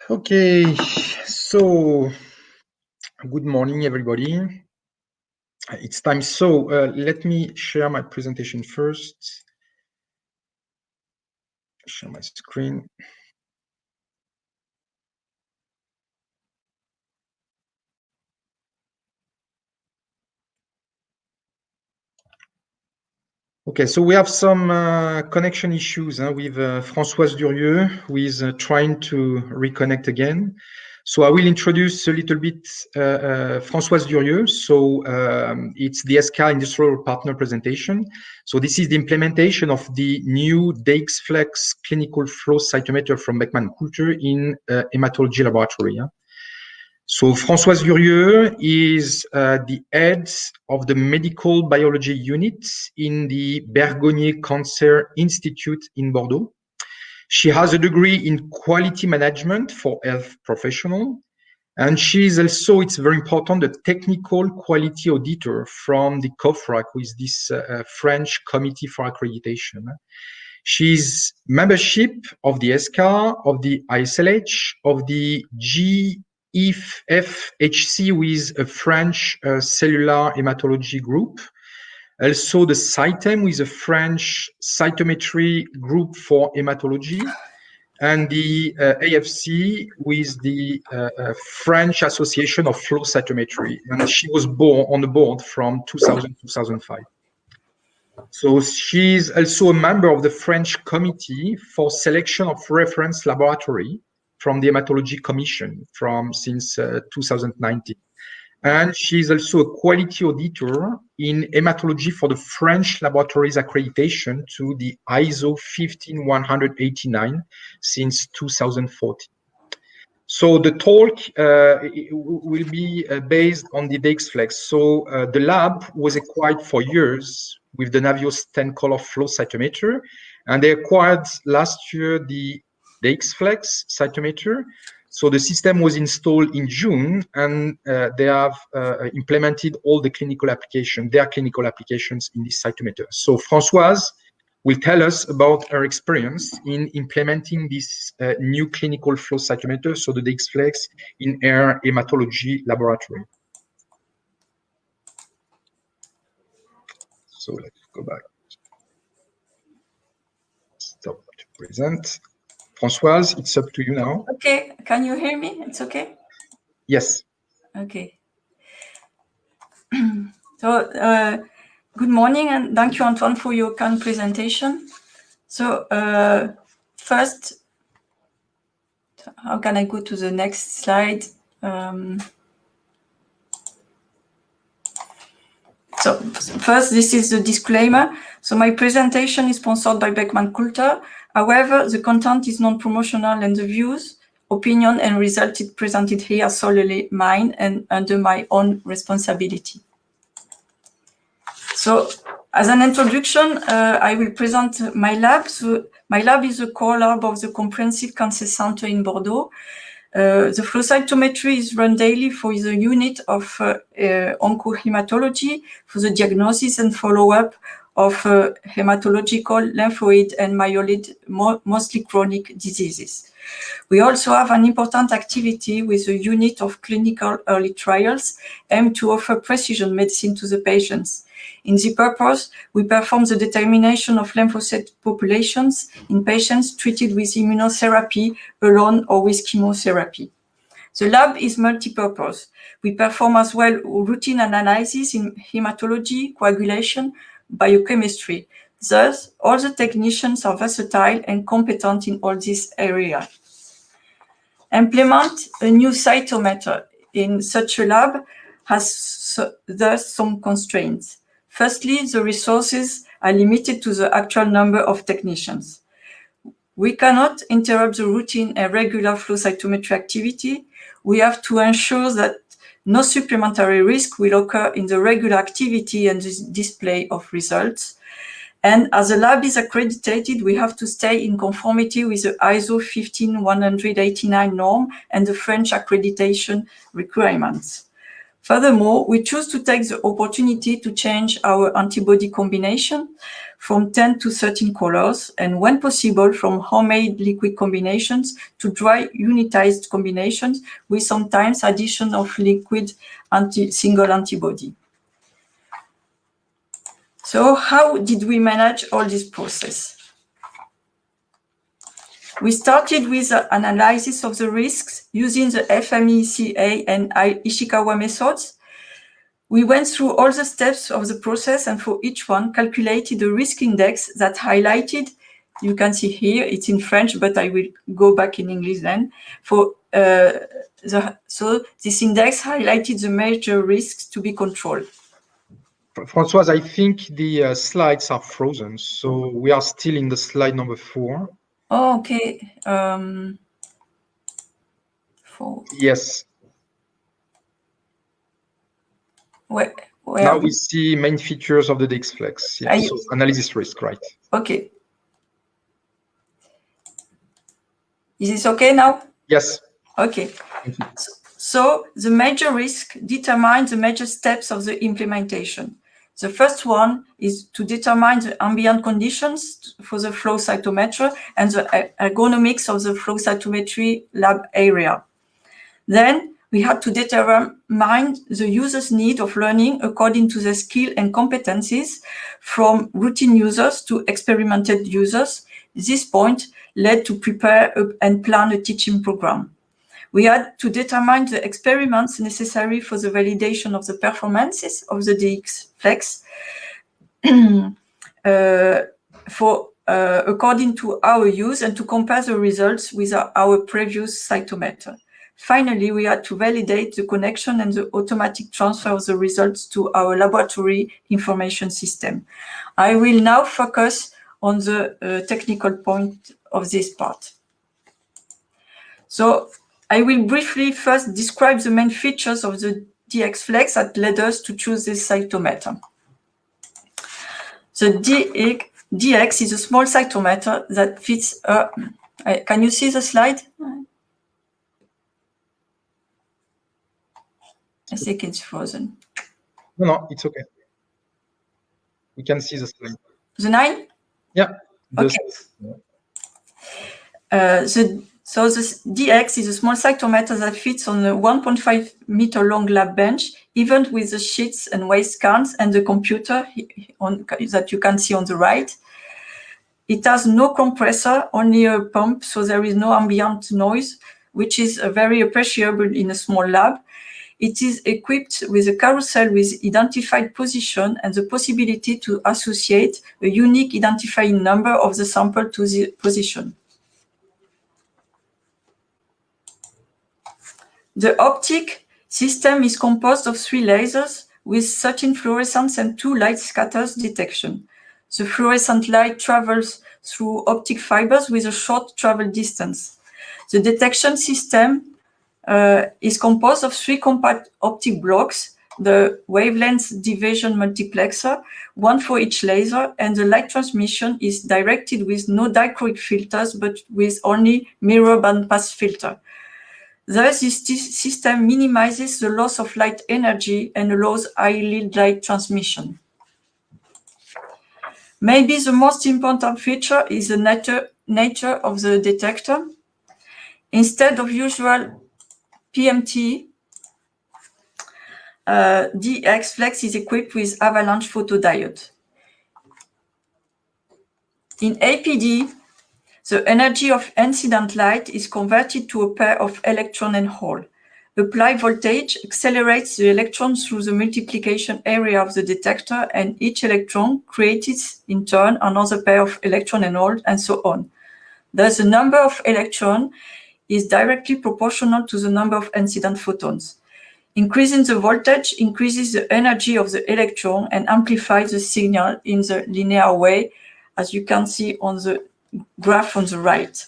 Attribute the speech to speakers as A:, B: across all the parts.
A: Okay, so good morning, everybody. It's time. So let me share my presentation first. Share my screen. Okay, so we have some connection issues with Françoise Durieux, who is trying to reconnect again. So I will introduce a little bit Françoise Durieux. So it's the SK Industrial Partner presentation. So this is the implementation of the new DXFlex clinical flow cytometer from Beckman Coulter in hematology laboratory. So Françoise Durieux is the head of the medical biology unit in the Bergonié Cancer Institute in Bordeaux. She has a degree in quality management for health professional. And she is also, it's very important, a technical quality auditor from the COFRAC, who is this French Committee for Accreditation. She's membership of the SCAR, of the ISLH, of the GIFFHC with a French cellular hematology group. Also the CITEM with a French cytometry group for hematology, and the AFC with the French Association of Flow Cytometry. And she was on the board from 2000 to 2005. So she's also a member of the French Committee for Selection of Reference Laboratory from the Hematology Commission since 2019. And she's also a quality auditor in hematology for the French laboratories accreditation to the ISO 15189 since 2014. So the talk will be based on the DXFlex. So the lab was acquired for years with the Navios 10 color flow cytometer, and they acquired last year the DXFlex cytometer. So the system was installed in June, and they have implemented all the clinical applications, their clinical applications in this cytometer. So Françoise will tell us about her experience in implementing this new clinical flow cytometer, so the DXFlex, in her hematology laboratory. So let's go back. Stop to present. Françoise, it's up to you now.
B: Okay, can you hear me? It's okay?
A: Yes.
B: Okay. So, good morning, and thank you, Antoine, for your kind presentation. So, first, how can I go to the next slide? So, first, this is the disclaimer. So, my presentation is sponsored by Beckman Coulter. However, the content is non-promotional, and the views, opinion, and results presented here are solely mine and under my own responsibility. So, as an introduction, I will present my lab. So, my lab is a core lab of the Comprehensive Cancer Center in Bordeaux. The flow cytometry is run daily for the unit of oncohematology for the diagnosis and follow-up of hematological, lymphoid, and myeloid, mostly chronic diseases. We also have an important activity with a unit of clinical early trials aimed to offer precision medicine to the patients. In the purpose, we perform the determination of lymphocyte populations in patients treated with immunotherapy alone or with chemotherapy. The lab is multi-purpose. We perform as well routine analysis in hematology, coagulation, biochemistry. Thus, all the technicians are versatile and competent in all these areas. Implement a new cytometer in such a lab has thus some constraints. Firstly, the resources are limited to the actual number of technicians. We cannot interrupt the routine and regular flow cytometry activity. We have to ensure that no supplementary risk will occur in the regular activity and the display of results. And as the lab is accredited, we have to stay in conformity with the ISO 15189 norm and the French accreditation requirements. Furthermore, we choose to take the opportunity to change our antibody combination from 10 to 13 colors, and when possible, from homemade liquid combinations to dry unitized combinations with sometimes addition of liquid single antibody. So how did we manage all this process? We started with the analysis of the risks using the FMECA and Ishikawa methods. We went through all the steps of the process and for each one calculated the risk index that highlighted. You can see here, it's in French, but I will go back in English then. So this index highlighted the major risks to be controlled.
A: Françoise, I think the slides are frozen, so we are still in the slide number 4.
B: Oh, okay. 4.
A: Yes.
B: Where
A: Now we see main features of the DXFlex. Yeah, so analysis risk, right?
B: Okay. Is this okay now?
A: Yes.
B: Okay. So the major risk determines the major steps of the implementation. The first one is to determine the ambient conditions for the flow cytometer and the ergonomics of the flow cytometry lab area. Then we had to determine the user's need of learning according to their skill and competencies, from routine users to experimented users. This point led to prepare and plan a teaching program. We had to determine the experiments necessary for the validation of the performances of the DXFlex according to our use and to compare the results with our previous cytometer. Finally, we had to validate the connection and the automatic transfer of the results to our laboratory information system. I will now focus on the technical point of this part. So I will briefly first describe the main features of the DXFlex that led us to choose this cytometer. The DX is a small cytometer that fits can you see the slide? I think it's frozen.
A: No, it's okay. We can see the slide.
B: The 9?
A: Yeah.
B: Okay. So the DX is a small cytometer that fits on a 1.5 meter long lab bench, even with the sheets and waste cans and the computer that you can see on the right. It has no compressor, only a pump, so there is no ambient noise, which is very appreciable in a small lab. It is equipped with a carousel with identified position and the possibility to associate a unique identifying number of the sample to the position. The optic system is composed of 3 lasers with 13 fluorescents and 2 light scatters detection. The fluorescent light travels through optic fibers with a short travel distance. The detection system is composed of 3 compact optic blocks, the wavelength division multiplexer, 1 for each laser, and the light transmission is directed with no dichroic filters, but with only mirror bandpass filter. Thus, this system minimizes the loss of light energy and allows high yield light transmission. Maybe the most important feature is the nature of the detector. Instead of usual PMT, DXFlex is equipped with avalanche photodiode. In APD, the energy of incident light is converted to a pair of electron and hole. Applied voltage accelerates the electrons through the multiplication area of the detector, and each electron creates in turn another pair of electron and hole, and so on. Thus, the number of electrons is directly proportional to the number of incident photons. Increasing the voltage increases the energy of the electron and amplifies the signal in the linear way, as you can see on the graph on the right.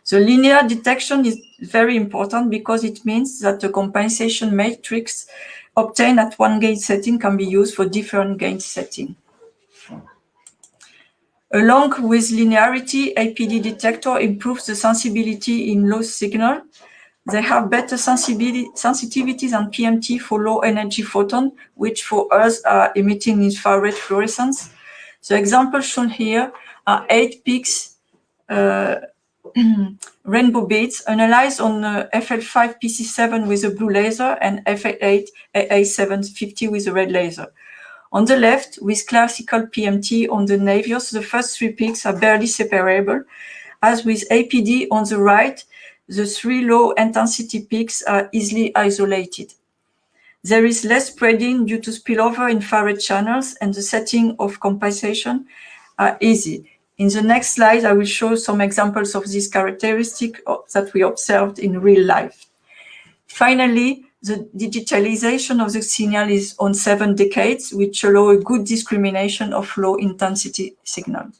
B: The linear detection is very important because it means that the compensation matrix obtained at one gain setting can be used for different gain settings. Along with linearity, APD detector improves the sensibility in low signal. They have better sensitivity than PMT for low energy photon, which for us are emitting infrared fluorescence. The examples shown here are 8 peaks rainbow beads analyzed on FL5 PC7 with a blue laser and FL8 AA750 with a red laser. On the left, with classical PMT on the Navios, the first 3 peaks are barely separable. As with APD on the right, the 3 low-intensity peaks are easily isolated. There is less spreading due to spillover infrared channels, and the setting of compensation are easy. In the next slide, I will show some examples of this characteristic that we observed in real life. Finally, the digitalization of the signal is on 7 decades, which allow a good discrimination of low-intensity signal.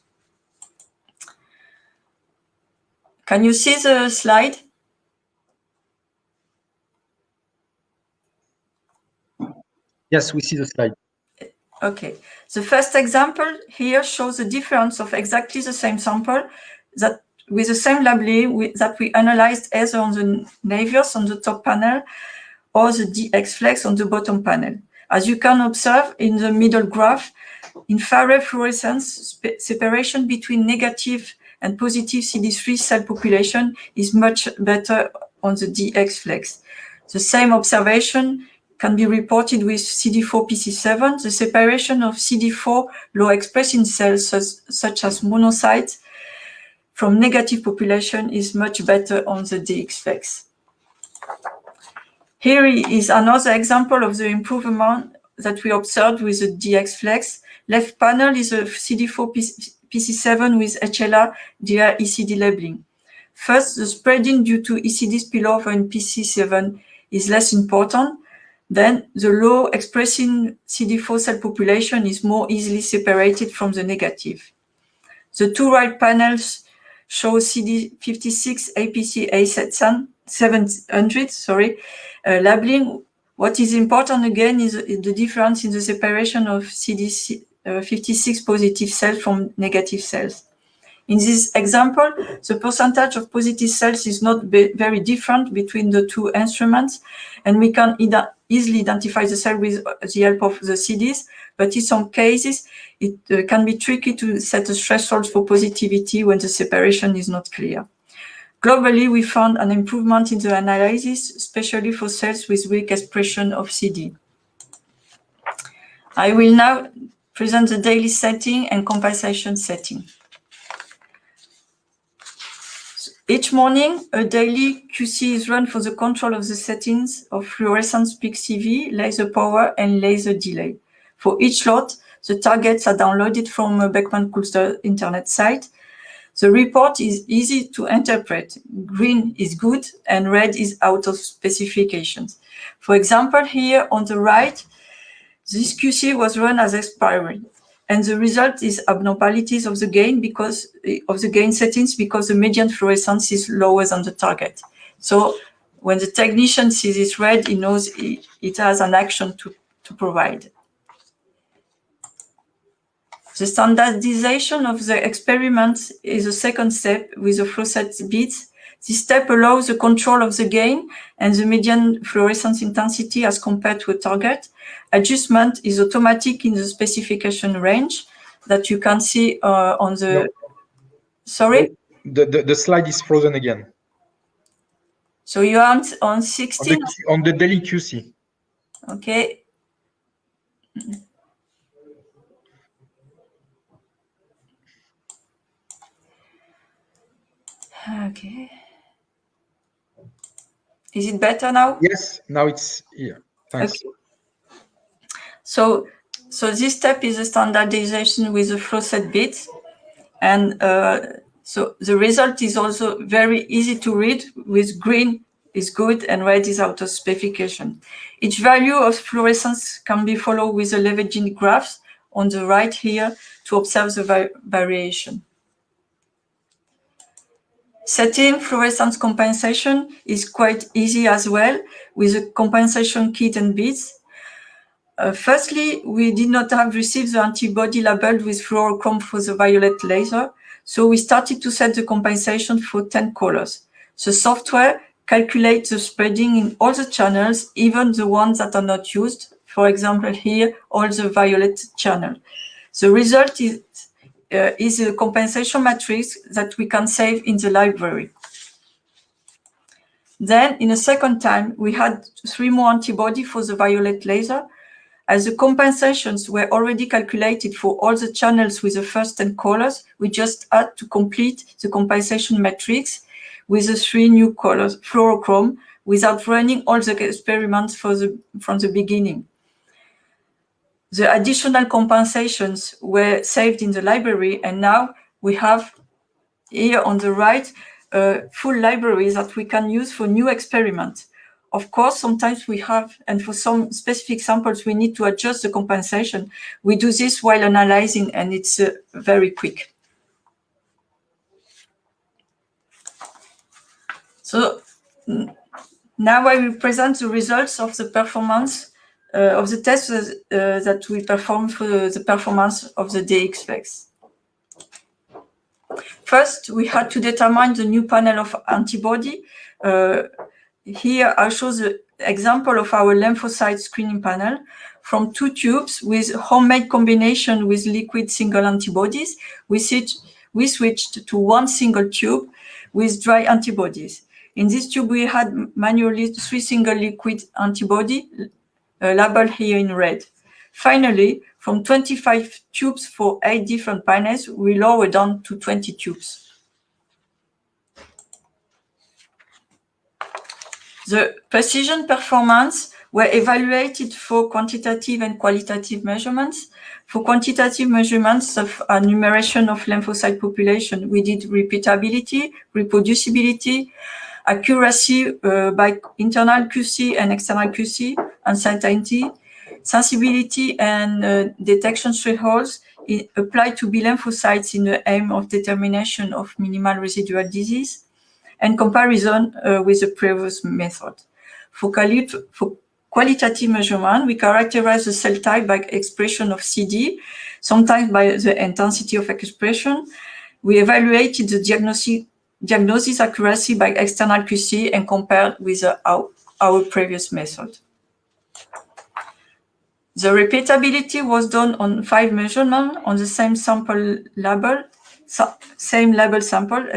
B: Can you see the slide?
A: Yes, we see the slide.
B: Okay. The first example here shows the difference of exactly the same sample that with the same labeling that we analyzed either on the Navios on the top panel or the DX Flex on the bottom panel. As you can observe in the middle graph, infrared fluorescence separation between negative and positive CD3 cell population is much better on the DX Flex. The same observation can be reported with CD4 PC7. The separation of CD4 low expressing cells such as monocytes from negative population is much better on the DX Flex. Here is another example of the improvement that we observed with the DX Flex. Left panel is a CD4 PC7 with HLA DR ECD labeling. First, the spreading due to ECD spillover in PC7 is less important. Then the low expressing CD4 cell population is more easily separated from the negative. The 2 right panels show CD56 APC A700 labeling. What is important again is the difference in the separation of CD56 positive cells from negative cells. In this example, the percentage of positive cells is not very different between the 2 instruments, and we can easily identify the cell with the help of the CDs, but in some cases, it can be tricky to set a threshold for positivity when the separation is not clear. Globally, we found an improvement in the analysis, especially for cells with weak expression of CD. I will now present the daily setting and compensation setting. Each morning, a daily QC is run for the control of the settings of fluorescence peak CV, laser power, and laser delay. For each lot, the targets are downloaded from a Beckman Coulter internet site. The report is easy to interpret. Green is good and red is out of specifications. For example, here on the right, this QC was run as expiry, and the result is abnormalities of the gain settings because the median fluorescence is lower than the target. So when the technician sees it red, he knows it has an action to provide. The standardization of the experiment is a second step with the flow set beads. This step allows the control of the gain and the median fluorescence intensity as compared to a target. Adjustment is automatic in the specification range that you can see on the... No. Sorry?
A: The slide is frozen again.
B: So you are on 16?
A: On the daily QC.
B: Okay. Okay. Is it better now?
A: Yes, now it's here. Thanks.
B: Okay. So this step is a standardization with the flow set bits. And so the result is also very easy to read with green is good and red is out of specification. Each value of fluorescence can be followed with the leveraging graphs on the right here to observe the variation. Setting fluorescence compensation is quite easy as well with a compensation kit and bits. Firstly, we did not have received the antibody labeled with fluorochrome for the violet laser, so we started to set the compensation for 10 colors. The software calculate the spreading in all the channels, even the ones that are not used. For example, here, all the violet channel. The result is a compensation matrix that we can save in the library. Then, in a second time, we had 3 more antibodies for the violet laser. As the compensations were already calculated for all the channels with the first 10 colors, we just had to complete the compensation matrix with the 3 new colors, fluorochrome, without running all the experiments from the beginning. The additional compensations were saved in the library, and now we have here on the right full libraries that we can use for new experiments. Of course, sometimes we have, and for some specific samples, we need to adjust the compensation. We do this while analyzing, and it's very quick. So now I will present the results of the performance of the tests that we performed for the performance of the DXFlex. First, we had to determine the new panel of antibody. Here I show the example of our lymphocyte screening panel from 2 tubes with homemade combination with liquid single antibodies. We switched to 1 single tube with dry antibodies. In this tube, we had manually 3 single liquid antibody labeled here in red. Finally, from 25 tubes for 8 different panels, we lowered down to 20 tubes. The precision performance were evaluated for quantitative and qualitative measurements. For quantitative measurements of enumeration of lymphocyte population, we did repeatability, reproducibility, accuracy by internal QC and external QC, uncertainty, sensibility and detection thresholds applied to B lymphocytes in the aim of determination of minimal residual disease, and comparison with the previous method. For qualitative measurement, we characterize the cell type by expression of CD, sometimes by the intensity of expression. We evaluated the diagnosis accuracy by external QC and compared with our previous method. The repeatability was done on 5 measurements on the same label sample,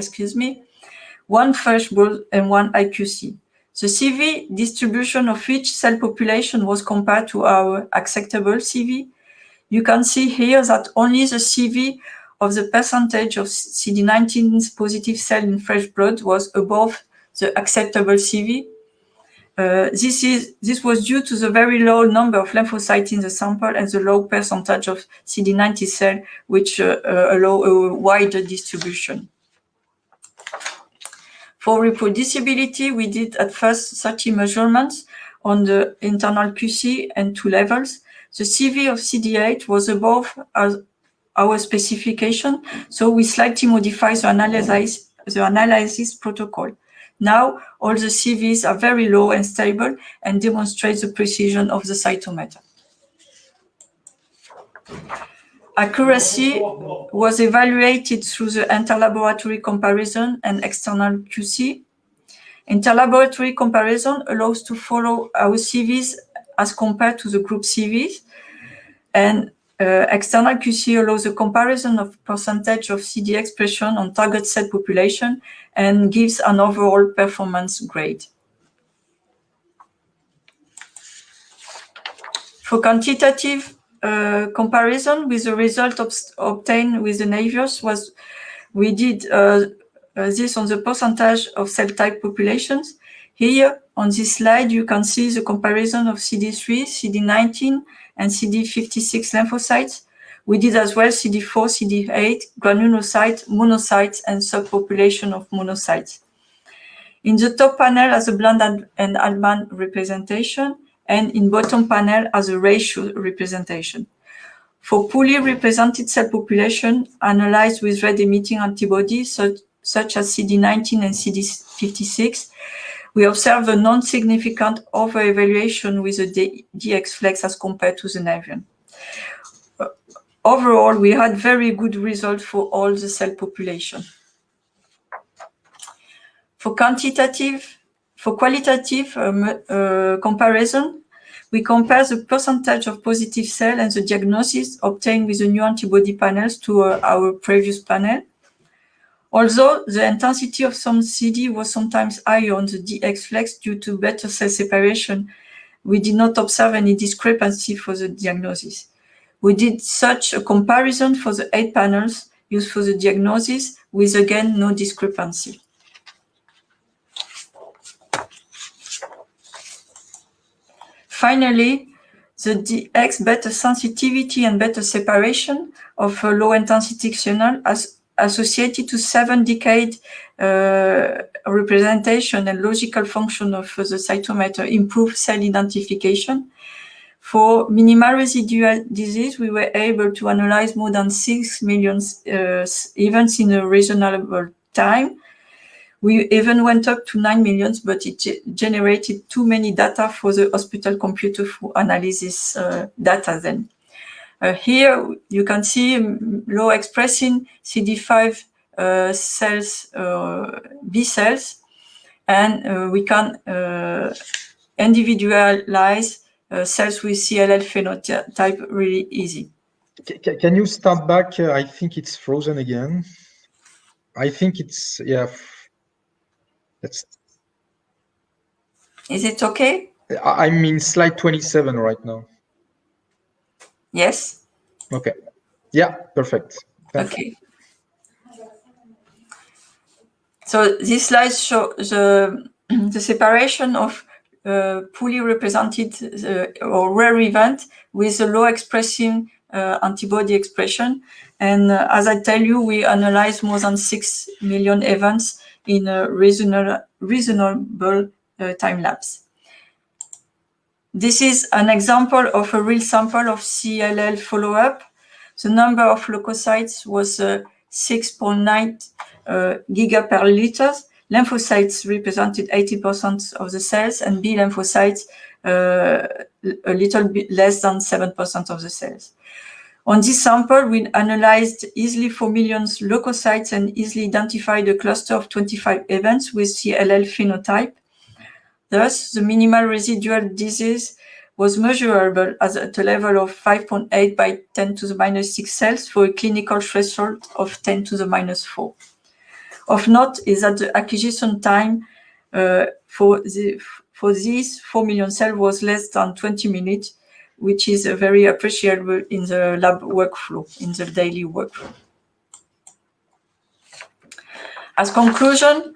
B: 1 fresh blood and 1 IQC. The CV distribution of each cell population was compared to our acceptable CV. You can see here that only the CV of the percentage of CD19 positive cell in fresh blood was above the acceptable CV. This was due to the very low number of lymphocytes in the sample and the low percentage of CD90 cell, which allow a wider distribution. For reproducibility, we did at first 30 measurements on the internal QC and 2 levels. The CV of CD8 was above our specification, so we slightly modified the analysis protocol. Now, all the CVs are very low and stable and demonstrate the precision of the cytometer. Accuracy was evaluated through the interlaboratory comparison and external QC. Interlaboratory comparison allows to follow our CVs as compared to the group CVs, and external QC allows a comparison of percentage of CD expression on target cell population and gives an overall performance grade. For quantitative comparison with the result obtained with the Navios we did this on the percentage of cell type populations. Here on this slide, you can see the comparison of CD3, CD19, and CD56 lymphocytes. We did as well CD4, CD8, granulocytes, monocytes, and subpopulation of monocytes. In the top panel as a blended and Alban representation, and in bottom panel as a ratio representation. For poorly represented cell population analyzed with red-emitting antibodies such as CD19 and CD56, we observe a non-significant over-evaluation with the DXFlex as compared to the Navion. Overall, we had very good results for all the cell population. For For qualitative comparison, we compare the percentage of positive cells and the diagnosis obtained with the new antibody panels to our previous panel. Although the intensity of some CD was sometimes higher on the DXFlex due to better cell separation, we did not observe any discrepancy for the diagnosis. We did such a comparison for the 8 panels used for the diagnosis, with again no discrepancy. Finally, the DX better sensitivity and better separation of a low-intensity signal as associated to 7-decade representation and logical function of the cytometer improved cell identification. For minimal residual disease, we were able to analyze more than 6 million events in a reasonable time. We even went up to 9 million, but it generated too many data for the hospital computer for analysis data then. Here you can see low expressing CD5 cells, B cells, and we can individualize cells with CLL phenotype really easy.
A: Can you start back? I think it's frozen again. I think it's, yeah.
B: Is it okay?
A: I'm in slide 27 right now.
B: Yes.
A: Okay. Yeah, perfect. Thanks.
B: Okay. So these slides show the separation of poorly represented or rare event with a low expressing antibody expression. And as I tell you, we analyzed more than 6 million events in a reasonable time lapse. This is an example of a real sample of CLL follow-up. The number of leukocytes was 6.9 giga per liter. Lymphocytes represented 80% of the cells, and B lymphocytes a little bit less than 7% of the cells. On this sample, we analyzed easily 4 million leukocytes and easily identified a cluster of 25 events with CLL phenotype. Thus, the minimal residual disease was measurable at a level of 5.8 by 10 to the minus 6 cells for a clinical threshold of 10 to the minus 4. Of note is that the acquisition time for these 4 million cells was less than 20 minutes, which is very appreciable in the lab workflow, in the daily workflow. As conclusion,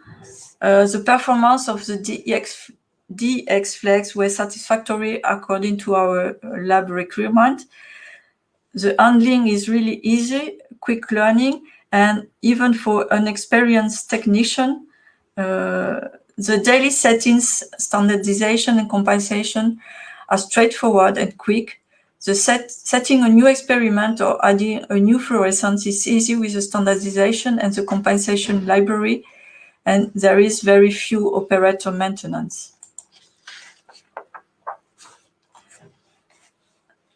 B: the performance of the DXFlex was satisfactory according to our lab requirement. The handling is really easy, quick learning, and even for an experienced technician, the daily settings, standardization and compensation are straightforward and quick. The setting a new experiment or adding a new fluorescence is easy with the standardization and the compensation library, and there is very few operator maintenance.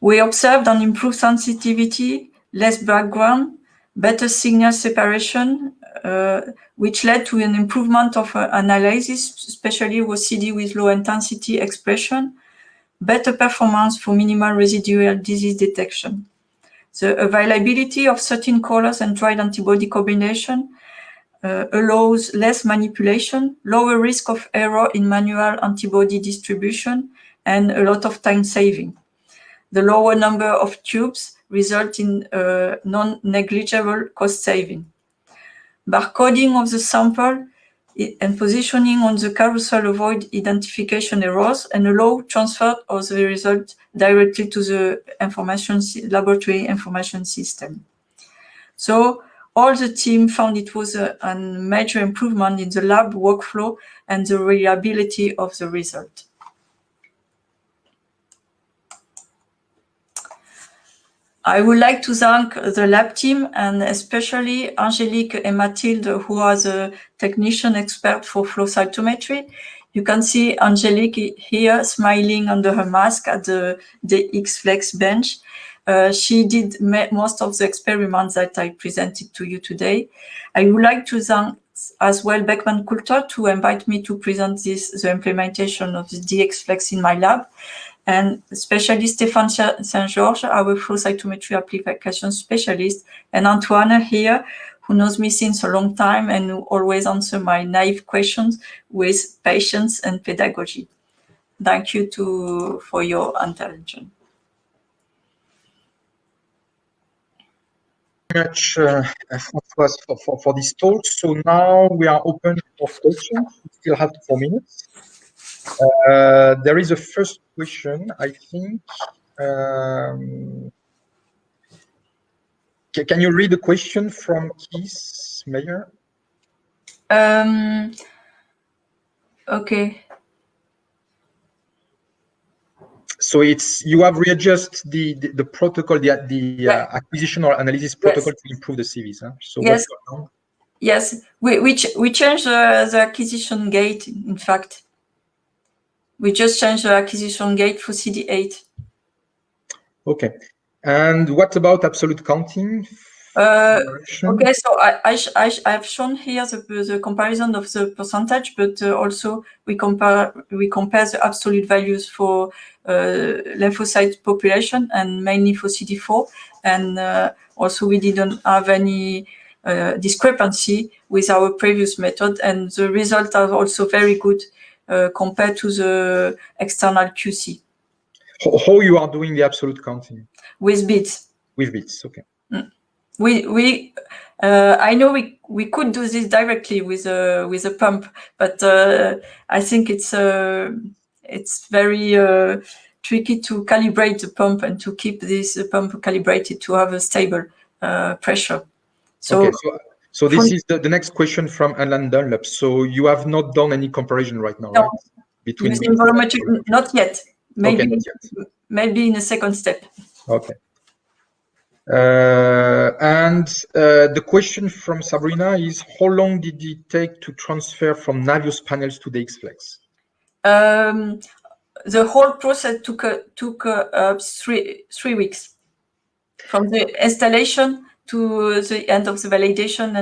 B: We observed an improved sensitivity, less background, better signal separation, which led to an improvement of analysis, especially with CD with low intensity expression, better performance for minimal residual disease detection. The availability of certain colors and tried antibody combination allows less manipulation, lower risk of error in manual antibody distribution, and a lot of time saving. The lower number of tubes result in non-negligible cost saving. Barcoding of the sample and positioning on the carousel avoid identification errors and allow transfer of the result directly to the laboratory information system. So all the team found it was a major improvement in the lab workflow and the reliability of the result. I would like to thank the lab team and especially Angélique and Mathilde, who are the technician expert for flow cytometry. You can see Angélique here smiling under her mask at the DXFlex bench. She did most of the experiments that I presented to you today. I would like to thank as well Beckman Coulter to invite me to present the implementation of the DXFlex in my lab. And especially Stéphane Saint-Georges, our flow cytometry application specialist, and Antoine here, who knows me since a long time and who always answer my naive questions with patience and pedagogy. Thank you for your intelligence.
A: Very much, Françoise, for this talk. So now we are open for questions. We still have 4 minutes. There is a first question, I think. Can you read the question from Keith Meyer?
B: Okay.
A: So you have readjusted the protocol, the acquisition or analysis protocol to improve the CVs. Huh? So
B: yes.
A: What's
B: Yes, we changed the acquisition gate. In fact, we just changed the acquisition gate for CD8.
A: Okay. And what about absolute counting?
B: Okay, so I've shown here the comparison of the percentage, but also we compare the absolute values for lymphocyte population and mainly for CD4, and also we didn't have any discrepancy with our previous method, and the results are also very good compared to the external QC.
A: How you are doing the absolute counting?
B: With beads.
A: With beads, okay.
B: I know we could do this directly with a pump, but I think it's very tricky to calibrate the pump and to keep this pump calibrated to have a stable pressure. So,
A: okay, so this is the next question from Alan Dunlop. So you have not done any comparison right now,
B: no,
A: right? Between
B: volumetric, not yet. Maybe,
A: okay, not yet.
B: Maybe in a second step.
A: Okay. And the question from Sabrina is, how long did it take to transfer from Navios panels to the DXFlex?
B: The whole process took 3 weeks, from the installation to the end of the validation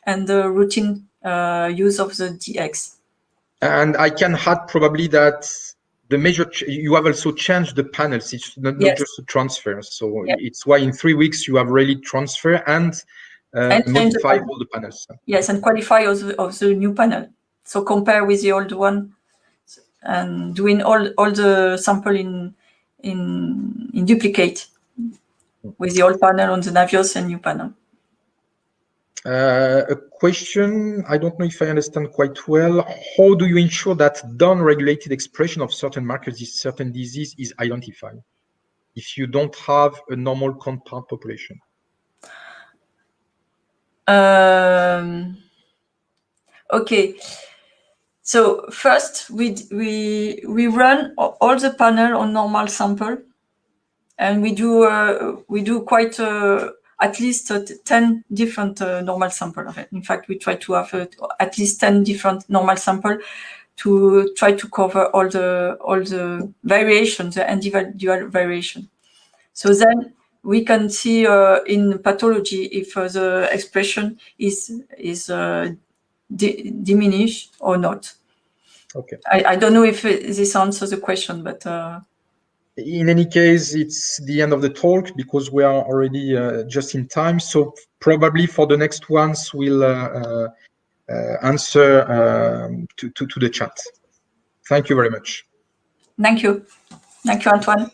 B: and the routine use of the DX.
A: And I can add probably that the major you have also changed the panels. It's not just a transfer. So it's why in 3 weeks you have really transfer and modify all the panels.
B: Yes, and qualify of the new panel. So compare with the old one and doing all the sample in duplicate with the old panel on the Navios and new panel.
A: A question, I don't know if I understand quite well. How do you ensure that down-regulated expression of certain markers, this certain disease is identified if you don't have a normal compound population?
B: Okay. So first, we run all the panel on normal sample, and we do quite at least 10 different normal sample of it. In fact, we try to have at least 10 different normal sample to try to cover all the variations, the individual variation. So then we can see in pathology if the expression is diminished or not.
A: Okay.
B: I don't know if this answers the question, but
A: in any case, it's the end of the talk because we are already just in time. So probably for the next ones, we'll answer to the chat. Thank you very much.
B: Thank you. Thank you, Antoine.